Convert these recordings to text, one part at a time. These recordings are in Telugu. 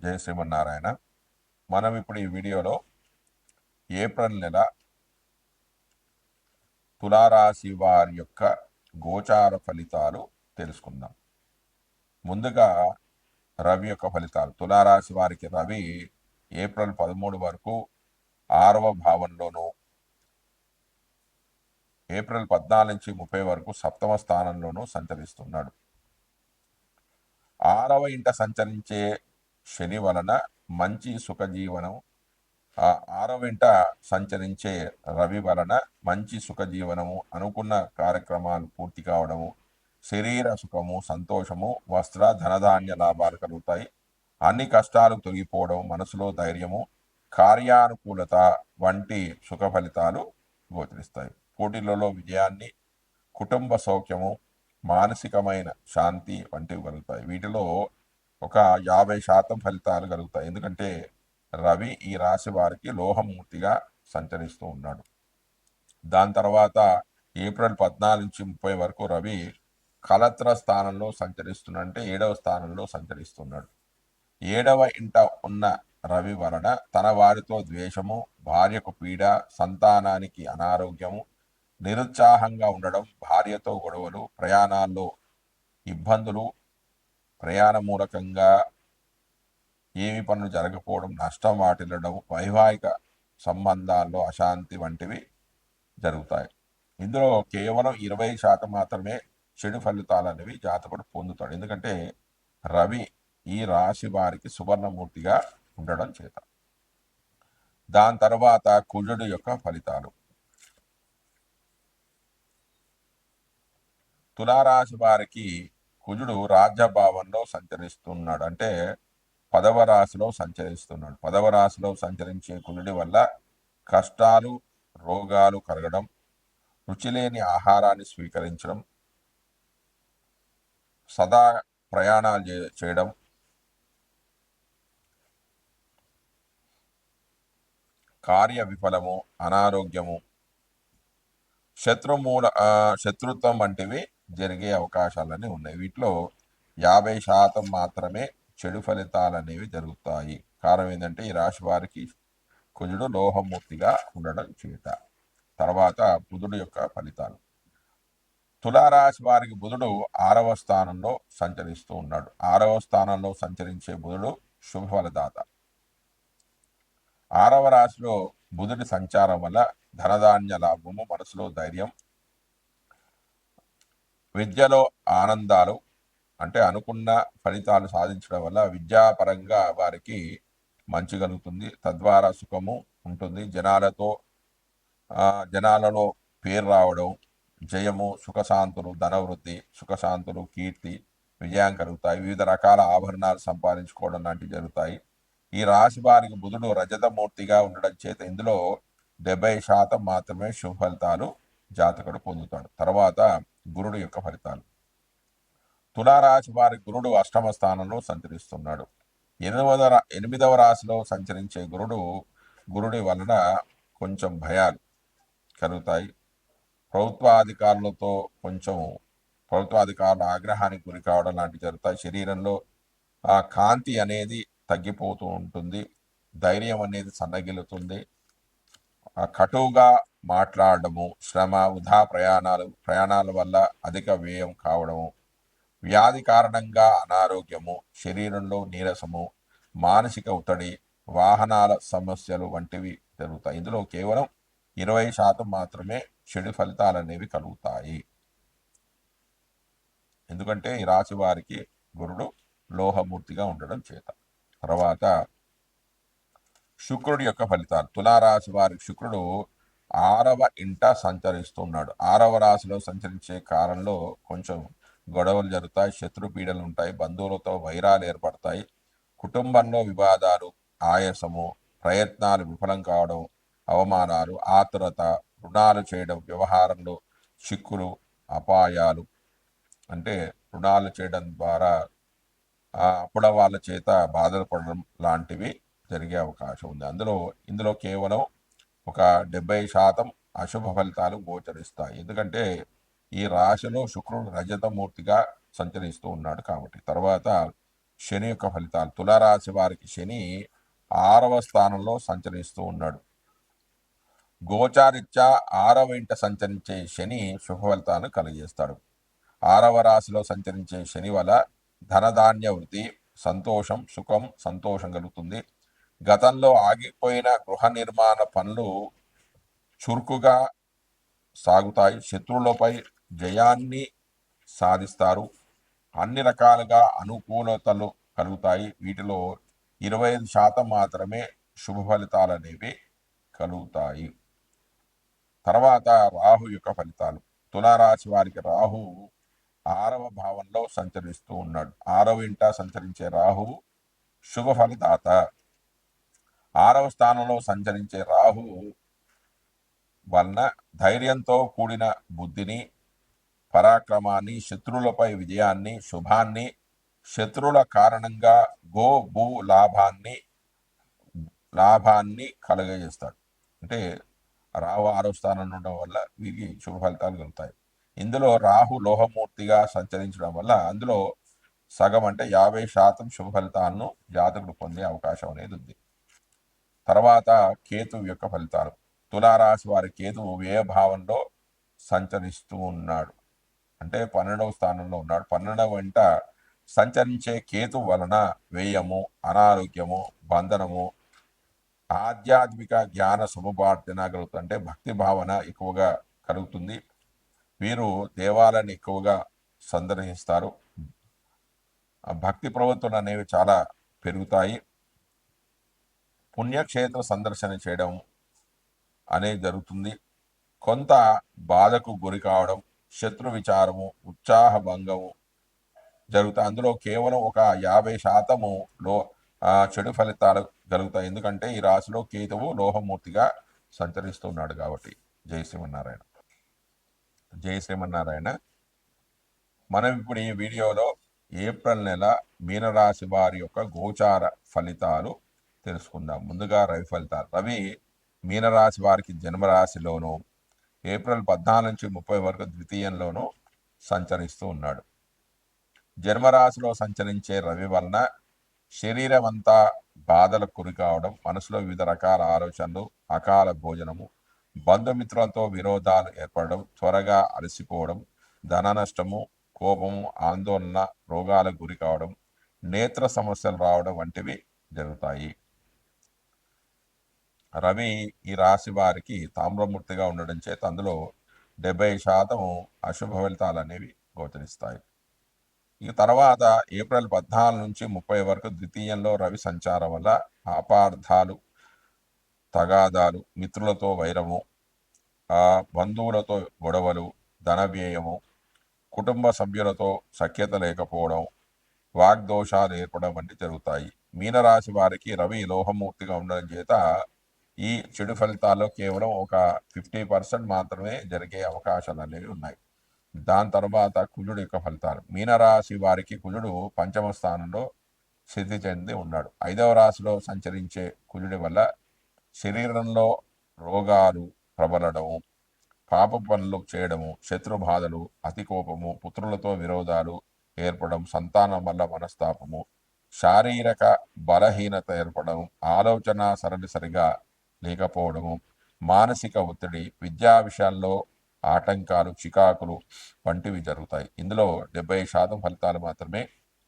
జయ శ్రీమన్నారాయణ. మనం ఇప్పుడు ఈ వీడియోలో ఏప్రిల్ నెల తులారాశి వారి యొక్క గోచార ఫలితాలు తెలుసుకుందాం. ముందుగా రవి యొక్క ఫలితాలు. తులారాశి వారికి రవి ఏప్రిల్ 13 వరకు 6వ భావంలోను, ఏప్రిల్ 14 నుంచి 30 వరకు 7వ స్థానంలోనూ సంచరిస్తున్నాడు. 6వ ఇంట సంచరించే శని వలన మంచి సుఖజీవనం, 6వ ఇంట సంచరించే రవి వలన మంచి సుఖజీవనము, అనుకున్న కార్యక్రమాలు పూర్తి కావడము, శరీర సుఖము, సంతోషము, వస్త్ర ధనధాన్య లాభాలు కలుగుతాయి. అన్ని కష్టాలు తొలగిపోవడం, మనసులో ధైర్యము, కార్యానుకూలత వంటి సుఖ ఫలితాలు గోచరిస్తాయి. పోటీలలో విజయాన్ని, కుటుంబ సౌఖ్యము, మానసికమైన శాంతి వంటివి కలుగుతాయి. వీటిలో ఒక 50% ఫలితాలు కలుగుతాయి. ఎందుకంటే రవి ఈ రాశి వారికి లోహమూర్తిగా సంచరిస్తూ ఉన్నాడు. దాని తర్వాత ఏప్రిల్ 14 నుంచి 30 వరకు రవి కలత్ర స్థానంలో సంచరిస్తున్నాడు, అంటే 7వ స్థానంలో సంచరిస్తున్నాడు. 7వ ఇంట ఉన్న రవి వలన తన వారితో ద్వేషము, భార్యకు పీడ, సంతానానికి అనారోగ్యము, నిరుత్సాహంగా ఉండడం, భార్యతో గొడవలు, ప్రయాణాల్లో ఇబ్బందులు, ప్రయాణ మూలకంగా ఏమి పనులు జరగకపోవడం, నష్టం వాటిల్లడం, వైవాహిక సంబంధాల్లో అశాంతి వంటివి జరుగుతాయి. ఇందులో కేవలం 20% మాత్రమే చెడు ఫలితాలు అనేవి జాతకుడు పొందుతాడు. ఎందుకంటే రవి ఈ రాశి వారికి సువర్ణమూర్తిగా ఉండడం చేత. దాని తర్వాత కుజుడు యొక్క ఫలితాలు. తులారాశి వారికి కుజుడు రాజ్యభావంలో సంచరిస్తున్నాడు, అంటే 10వ రాశిలో సంచరిస్తున్నాడు. 10వ రాశిలో సంచరించే కుజుడి వల్ల కష్టాలు, రోగాలు కలగడం, రుచిలేని ఆహారాన్ని స్వీకరించడం, సదా ప్రయాణాలు చేయడం, కార్య విఫలము, అనారోగ్యము, శత్రుత్వం వంటివి జరిగే అవకాశాలన్నీ ఉన్నాయి. వీటిలో 50% మాత్రమే చెడు ఫలితాలు అనేవి జరుగుతాయి. కారణం ఏంటంటే ఈ రాశి వారికి కుజుడు లోహమూర్తిగా ఉండడం చేత. తర్వాత బుధుడు యొక్క ఫలితాలు. తులారాశి వారికి బుధుడు 6వ స్థానంలో సంచరిస్తూ ఉన్నాడు. 6వ స్థానంలో సంచరించే బుధుడు శుభఫలదాత. 6వ రాశిలో బుధుడి సంచారం వల్ల ధనధాన్య లాభము, మనసులో ధైర్యం, విద్యలో ఆనందాలు, అంటే అనుకున్న ఫలితాలు సాధించడం వల్ల విద్యాపరంగా వారికి మంచి కలుగుతుంది. తద్వారా సుఖము ఉంటుంది. జనాలలో పేరు రావడం, జయము, సుఖశాంతులు, ధనవృద్ధి, సుఖశాంతులు, కీర్తి, విజయం కలుగుతాయి. వివిధ రకాల ఆభరణాలు సంపాదించుకోవడం లాంటివి జరుగుతాయి. ఈ రాశి వారికి బుధుడు రజతమూర్తిగా ఉండడం చేత ఇందులో 70% మాత్రమే శుభ ఫలితాలు జాతకుడు పొందుతాడు. తర్వాత గురుడు యొక్క ఫలితాలు. తులారాశి వారి గురుడు 8వ స్థానంలో సంచరిస్తున్నాడు. 8వ రాశిలో సంచరించే గురుడి వలన కొంచెం భయాలు కలుగుతాయి. ప్రభుత్వాధికారుల ఆగ్రహానికి గురి కావడం లాంటివి జరుగుతాయి. శరీరంలో కాంతి అనేది తగ్గిపోతూ ఉంటుంది. ధైర్యం అనేది సన్నగిలుతుంది. కటువుగా మాట్లాడము, శ్రమ, వృధా ప్రయాణాల వల్ల అధిక వ్యయం కావడము, వ్యాధి కారణంగా అనారోగ్యము, శరీరంలో నీరసము, మానసిక ఒత్తిడి, వాహనాల సమస్యలు వంటివి జరుగుతాయి. ఇందులో కేవలం 20% మాత్రమే చెడు ఫలితాలు అనేవి కలుగుతాయి. ఎందుకంటే ఈ రాశి వారికి గురుడు లోహమూర్తిగా ఉండడం చేత. తర్వాత శుక్రుడి యొక్క ఫలితాలు. తులారాశి వారికి శుక్రుడు 6వ ఇంట సంచరిస్తున్నాడు. 6వ రాశిలో సంచరించే కాలంలో కొంచెం గొడవలు జరుగుతాయి, శత్రుపీడలు ఉంటాయి, బంధువులతో వైరాలు ఏర్పడతాయి, కుటుంబంలో వివాదాలు, ఆయాసము, ప్రయత్నాలు విఫలం కావడం, అవమానాలు, ఆతురత, రుణాలు చేయడం, వ్యవహారంలో చిక్కులు, అపాయాలు, అంటే రుణాలు చేయడం ద్వారా అప్పుడ వాళ్ళ చేత బాధలు పడడం లాంటివి జరిగే అవకాశం ఉంది. ఇందులో కేవలం ఒక 70% అశుభ ఫలితాలు గోచరిస్తాయి. ఎందుకంటే ఈ రాశిలో శుక్రుడు రజతమూర్తిగా సంచరిస్తూ ఉన్నాడు కాబట్టి. తర్వాత శని యొక్క ఫలితాలు. తులారాశి వారికి శని 6వ స్థానంలో సంచరిస్తూ ఉన్నాడు. గోచారిత్యా 6వ ఇంట సంచరించే శని శుభ ఫలితాలను కలిగజేస్తాడు. 6వ రాశిలో సంచరించే శని వల్ల ధనధాన్య వృద్ధి, సంతోషం, సుఖం, సంతోషం కలుగుతుంది. గతంలో ఆగిపోయిన గృహ నిర్మాణ పనులు చురుకుగా సాగుతాయి. శత్రువులపై జయాన్ని సాధిస్తారు. అన్ని రకాలుగా అనుకూలతలు కలుగుతాయి. వీటిలో 25% మాత్రమే శుభ ఫలితాలు అనేవి కలుగుతాయి. తర్వాత రాహు యొక్క ఫలితాలు. తులారాశి వారికి రాహు 6వ భావంలో సంచరిస్తూ ఉన్నాడు. 6వ ఇంట సంచరించే రాహువు శుభ ఫలితాత. 6వ స్థానంలో సంచరించే రాహు వలన ధైర్యంతో కూడిన బుద్ధిని, పరాక్రమాన్ని, శత్రువులపై విజయాన్ని, శుభాన్ని, శత్రువుల కారణంగా గో భూ లాభాన్ని కలుగజేస్తాడు. అంటే రాహు 6వ స్థానం ఉండడం వల్ల వీరికి శుభ ఫలితాలు కలుగుతాయి. ఇందులో రాహు లోహమూర్తిగా సంచరించడం వల్ల అందులో సగం అంటే 50% శుభ ఫలితాలను జాతకుడు పొందే అవకాశం అనేది ఉంది. తర్వాత కేతువు యొక్క ఫలితాలు. తులారాశి వారి కేతువు వ్యయభావంలో సంచరిస్తూ ఉన్నాడు. అంటే 12వ స్థానంలో ఉన్నాడు. 12వ వెంట సంచరించే కేతు వలన వ్యయము, అనారోగ్యము, బంధనము, ఆధ్యాత్మిక జ్ఞాన సముపార్జన కలుగుతుంది. అంటే భక్తి భావన ఎక్కువగా కలుగుతుంది. వీరు దేవాలయాన్ని ఎక్కువగా సందర్శిస్తారు. భక్తి ప్రవృత్తులు అనేవి చాలా పెరుగుతాయి. పుణ్యక్షేత్ర సందర్శన చేయడం అనేది జరుగుతుంది. కొంత బాధకు గురి కావడం, శత్రు విచారము, ఉత్సాహ భంగము జరుగుతాయి. అందులో కేవలం ఒక 50% చెడు ఫలితాలు కలుగుతాయి. ఎందుకంటే ఈ రాశిలో కేతువు లోహమూర్తిగా సంచరిస్తున్నాడు కాబట్టి. జై శ్రీమన్నారాయణ. జై శ్రీమన్నారాయణ. మనం ఇప్పుడు ఈ వీడియోలో ఏప్రిల్ నెల మీనరాశి వారి యొక్క గోచార ఫలితాలు తెలుసుకుందాం. ముందుగా రవి ఫలితాలు. రవి మీనరాశి వారికి జన్మరాశిలోను ఏప్రిల్ 14 నుంచి 30 వరకు ద్వితీయంలోనూ సంచరిస్తూ ఉన్నాడు. జన్మరాశిలో సంచరించే రవి వలన శరీరం అంతా బాధలకు గురి కావడం, మనసులో వివిధ రకాల ఆలోచనలు, అకాల భోజనము, బంధుమిత్రులతో విరోధాలు ఏర్పడడం, త్వరగా అలసిపోవడం, ధన నష్టము, కోపము, ఆందోళన, రోగాలకు గురి కావడం, నేత్ర సమస్యలు రావడం వంటివి జరుగుతాయి. రవి ఈ రాశి వారికి తామ్రమూర్తిగా ఉండడం చేత అందులో 70% అశుభ ఫలితాలు అనేవి గోచరిస్తాయి. ఇక తర్వాత ఏప్రిల్ 14 నుంచి 30 వరకు ద్వితీయంలో రవి సంచారం వల్ల అపార్థాలు, తగాదాలు, మిత్రులతో వైరము, బంధువులతో గొడవలు, ధన వ్యయము, కుటుంబ సభ్యులతో సఖ్యత లేకపోవడం, వాగ్దోషాలు ఏర్పడడం వంటి జరుగుతాయి. మీనరాశి వారికి రవి లోహమూర్తిగా ఉండడం చేత ఈ చెడు ఫలితాల్లో కేవలం ఒక 50% మాత్రమే జరిగే అవకాశాలు అనేవి ఉన్నాయి. దాని తర్వాత కుజుడు యొక్క ఫలితాలు. మీనరాశి వారికి కుజుడు 5వ స్థానంలో స్థితి చెంది ఉన్నాడు. 5వ రాశిలో సంచరించే కుజుడి వల్ల శరీరంలో రోగాలు ప్రబలడము, పాప పనులు చేయడము, శత్రు బాధలు, అతి కోపము, పుత్రులతో విరోధాలు ఏర్పడడం, సంతానం వల్ల మనస్తాపము, శారీరక బలహీనత ఏర్పడడం, ఆలోచన సరళి సరిగా లేకపోవడము, మానసిక ఒత్తిడి, విద్యా విషయాల్లో ఆటంకాలు, చికాకులు వంటివి జరుగుతాయి. ఇందులో 70% ఫలితాలు మాత్రమే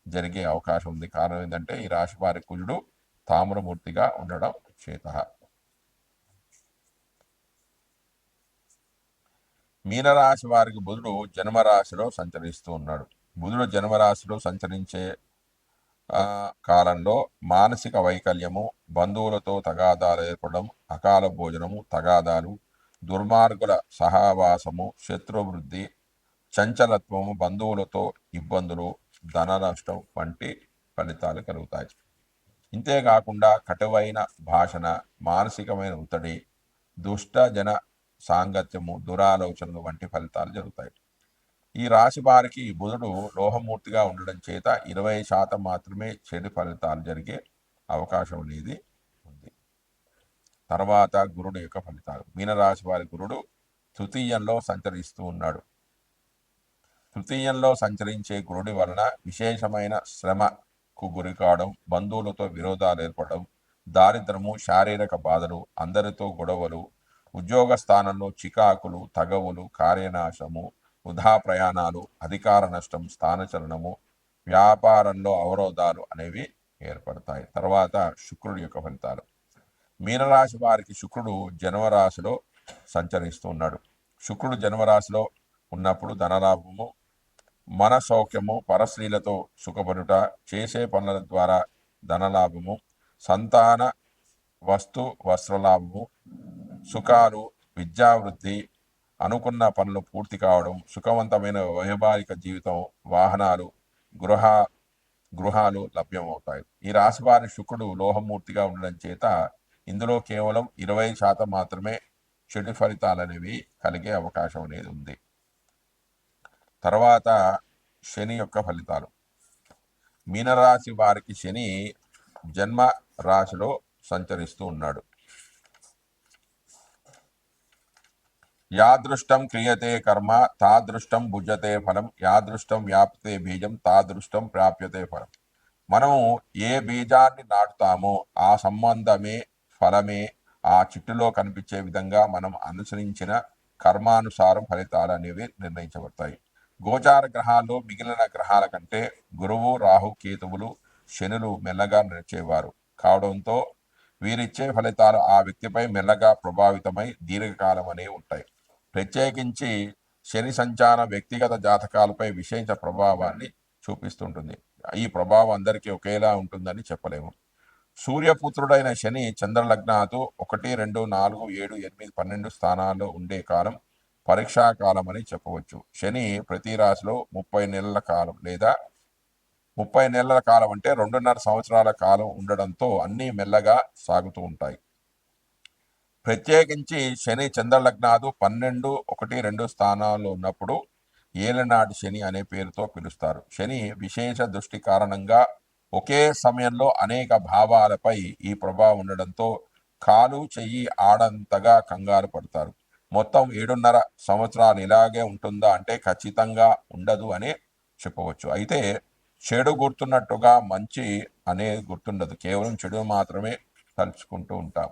జరిగే అవకాశం ఉంది. కారణం ఏంటంటే ఈ రాశి వారి కుజుడు తామ్రమూర్తిగా ఉండడం చేత. మీనరాశి వారికి బుధుడు జన్మరాశిలో సంచరిస్తూ ఉన్నాడు. బుధుడు జన్మరాశిలో సంచరించే కాలంలో మానసిక వైకల్యము, బంధువులతో తగాదాలు ఏర్పడడం, అకాల భోజనము, తగాదాలు, దుర్మార్గుల సహవాసము, శత్రువృద్ధి, చంచలత్వము, బంధువులతో ఇబ్బందులు, ధన నష్టం వంటి ఫలితాలు కలుగుతాయి. ఇంతేకాకుండా కటువైన భాషణ, మానసికమైన ఒత్తిడి, దుష్ట జన సాంగత్యము, దురాలోచనలు వంటి ఫలితాలు జరుగుతాయి. ఈ రాశి వారికి బుధుడు లోహమూర్తిగా ఉండడం చేత 20% మాత్రమే చెడు ఫలితాలు జరిగే అవకాశం అనేది ఉంది. తర్వాత గురుడు యొక్క ఫలితాలు. మీనరాశి వారి గురుడు తృతీయంలో సంచరిస్తూ ఉన్నాడు. తృతీయంలో సంచరించే గురుడి వలన విశేషమైన శ్రమ గురి కావడం, బంధువులతో విరోధాలు ఏర్పడడం, దారిద్రము, శారీరక బాధలు, అందరితో గొడవలు, ఉద్యోగ స్థానంలో చికాకులు, తగవులు, కార్యనాశము, వృధా ప్రయాణాలు, అధికార నష్టం, స్థానచలనము, వ్యాపారంలో అవరోధాలు అనేవి ఏర్పడతాయి. తర్వాత శుక్రుడి యొక్క ఫలితాలు. మీనరాశి వారికి శుక్రుడు జన్మరాశిలో సంచరిస్తూ ఉన్నాడు. శుక్రుడు జన్మరాశిలో ఉన్నప్పుడు ధనలాభము, మన సౌఖ్యము, పరస్త్రీలతో సుఖపడుట, చేసే పనుల ద్వారా ధనలాభము, సంతాన వస్తు వస్త్రలాభము, సుఖాలు, విద్యావృద్ధి, అనుకున్న పనులు పూర్తి కావడం, సుఖవంతమైన వైవాహిక జీవితం, వాహనాలు, గృహాలు లభ్యమవుతాయి. ఈ రాశి వారి శుక్రుడు లోహమూర్తిగా ఉండడం చేత ఇందులో కేవలం 20% మాత్రమే చెడు ఫలితాలు అనేవి కలిగే అవకాశం అనేది ఉంది. తర్వాత శని యొక్క ఫలితాలు. మీనరాశి వారికి శని జన్మ రాశిలో సంచరిస్తూ ఉన్నాడు. యాదృష్టం క్రియతే కర్మ తాదృష్టం భుజతే ఫలం, యాదృష్టం వ్యాప్తే బీజం తాదృష్టం ప్రాప్యతే ఫలం. మనం ఏ బీజాన్ని నాటుతామో ఆ సంబంధమే ఫలమే ఆ చిట్టులో కనిపించే విధంగా మనం అనుసరించిన కర్మానుసారం ఫలితాలు అనేవి నిర్ణయించబడతాయి. గోచార గ్రహాల్లో మిగిలిన గ్రహాల కంటే గురువు, రాహు, కేతువులు, శనులు మెల్లగా నడిచేవారు కావడంతో వీరిచ్చే ఫలితాలు ఆ వ్యక్తిపై మెల్లగా ప్రభావితమై దీర్ఘకాలం అనేవి ఉంటాయి. ప్రత్యేకించి శని సంచారం వ్యక్తిగత జాతకాలపై విశేష ప్రభావాన్ని చూపిస్తుంటుంది. ఈ ప్రభావం అందరికీ ఒకేలా ఉంటుందని చెప్పలేము. సూర్యపుత్రుడైన శని చంద్రలగ్నాతో 1, 2, 4, 7, 8, 12 స్థానాల్లో ఉండే కాలం పరీక్షా కాలం అని చెప్పవచ్చు. శని ప్రతి రాశిలో 30 నెలల కాలం లేదా 30 నెలల కాలం అంటే 2.5 సంవత్సరాల కాలం ఉండడంతో అన్నీ మెల్లగా సాగుతూ ఉంటాయి. ప్రత్యేకించి శని చంద్రలగ్నాదు 12, 1, 2 స్థానాల్లో ఉన్నప్పుడు ఏలనాటి శని అనే పేరుతో పిలుస్తారు. శని విశేష దృష్టి కారణంగా ఒకే సమయంలో అనేక భావాలపై ఈ ప్రభావం ఉండడంతో కాలు చెయ్యి ఆడంతగా కంగారు పడతారు. మొత్తం 7.5 సంవత్సరాలు ఇలాగే ఉంటుందా అంటే ఖచ్చితంగా ఉండదు అని చెప్పవచ్చు. అయితే చెడు గుర్తున్నట్టుగా మంచి అనేది గుర్తుండదు, కేవలం చెడు మాత్రమే తలుచుకుంటూ ఉంటాం.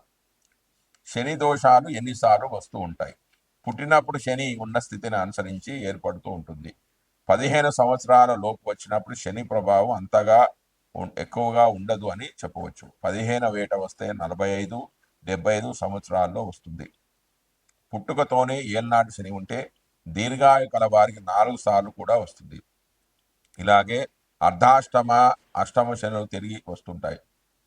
శని దోషాలు ఎన్నిసార్లు వస్తూ ఉంటాయి. పుట్టినప్పుడు శని ఉన్న స్థితిని అనుసరించి ఏర్పడుతూ ఉంటుంది. 15 సంవత్సరాల లోపు వచ్చినప్పుడు శని ప్రభావం అంతగా ఎక్కువగా ఉండదు అని చెప్పవచ్చు. 15 ఏట వస్తే 45, 75 సంవత్సరాల్లో వస్తుంది. పుట్టుకతోనే ఏళ్ళనాటి శని ఉంటే దీర్ఘాయు కల వారికి 4 సార్లు కూడా వస్తుంది. ఇలాగే అర్ధాష్టమ, అష్టమ శనులు తిరిగి వస్తుంటాయి.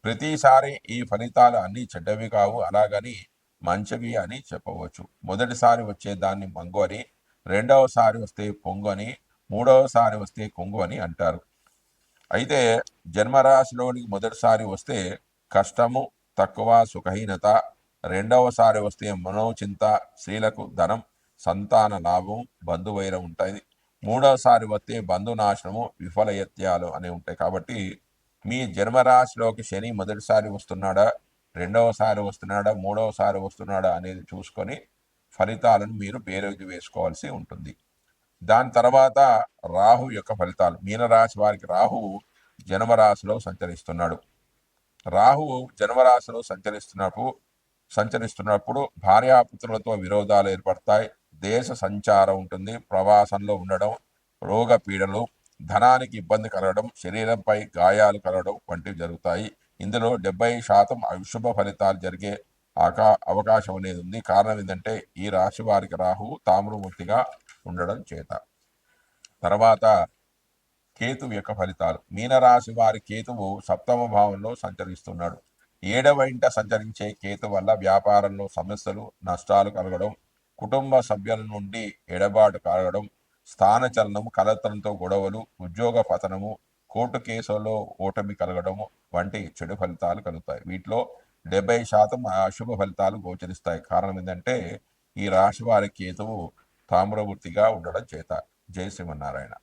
ప్రతిసారి ఈ ఫలితాలు అన్నీ చెడ్డవి కావు, అలాగని మంచివి అని చెప్పవచ్చు. మొదటిసారి వచ్చే దాన్ని మంగు అని, రెండవసారి వస్తే పొంగు అని, మూడవసారి వస్తే కొంగు అని అంటారు. అయితే జన్మరాశిలోనికి మొదటిసారి వస్తే కష్టము, తక్కువ, సుఖహీనత, రెండవసారి వస్తే మనోచింత, స్త్రీలకు ధనం, సంతాన లాభం, బంధువైరం ఉంటాయి. మూడవసారి వస్తే బంధునాశనము, విఫలయత్యాలు అనేవి ఉంటాయి. కాబట్టి మీ జన్మరాశిలోకి శని మొదటిసారి వస్తున్నాడా, రెండవసారి వస్తున్నాడా, మూడవసారి వస్తున్నాడా అనేది చూసుకొని ఫలితాలను మీరు బేరీజు వేసుకోవాల్సి ఉంటుంది. దాని తర్వాత రాహు యొక్క ఫలితాలు. మీనరాశి వారికి రాహు జన్మరాశిలో సంచరిస్తున్నాడు. రాహు జన్మరాశిలో సంచరిస్తున్నప్పుడు భార్యాపుత్రులతో విరోధాలు ఏర్పడతాయి. దేశ సంచారం ఉంటుంది, ప్రవాసంలో ఉండడం, రోగ పీడలు, ధనానికి ఇబ్బంది కలగడం, శరీరంపై గాయాలు కలగడం వంటివి జరుగుతాయి. ఇందులో 70% అశుభ ఫలితాలు జరిగే అవకాశం అనేది ఉంది. కారణం ఏంటంటే ఈ రాశి వారికి రాహువు తామ్రమూర్తిగా ఉండడం చేత. తర్వాత కేతువు యొక్క ఫలితాలు. మీనరాశి వారి కేతువు 7వ భావంలో సంచరిస్తున్నాడు. 7వ ఇంట సంచరించే కేతు వల్ల వ్యాపారంలో సమస్యలు, నష్టాలు కలగడం, కుటుంబ సభ్యుల నుండి ఎడబాటు కలగడం, స్థానచలనం, కలతలతో గొడవలు, ఉద్యోగ పతనము, కోర్టు కేసుల్లో ఓటమి కలగడము వంటి చెడు ఫలితాలు కలుగుతాయి. వీటిలో 70% అశుభ ఫలితాలు గోచరిస్తాయి. కారణం ఏంటంటే ఈ రాశి వారి కేతువు తామ్రవృత్తిగా ఉండడం చేత. జై శ్రీమన్నారాయణ.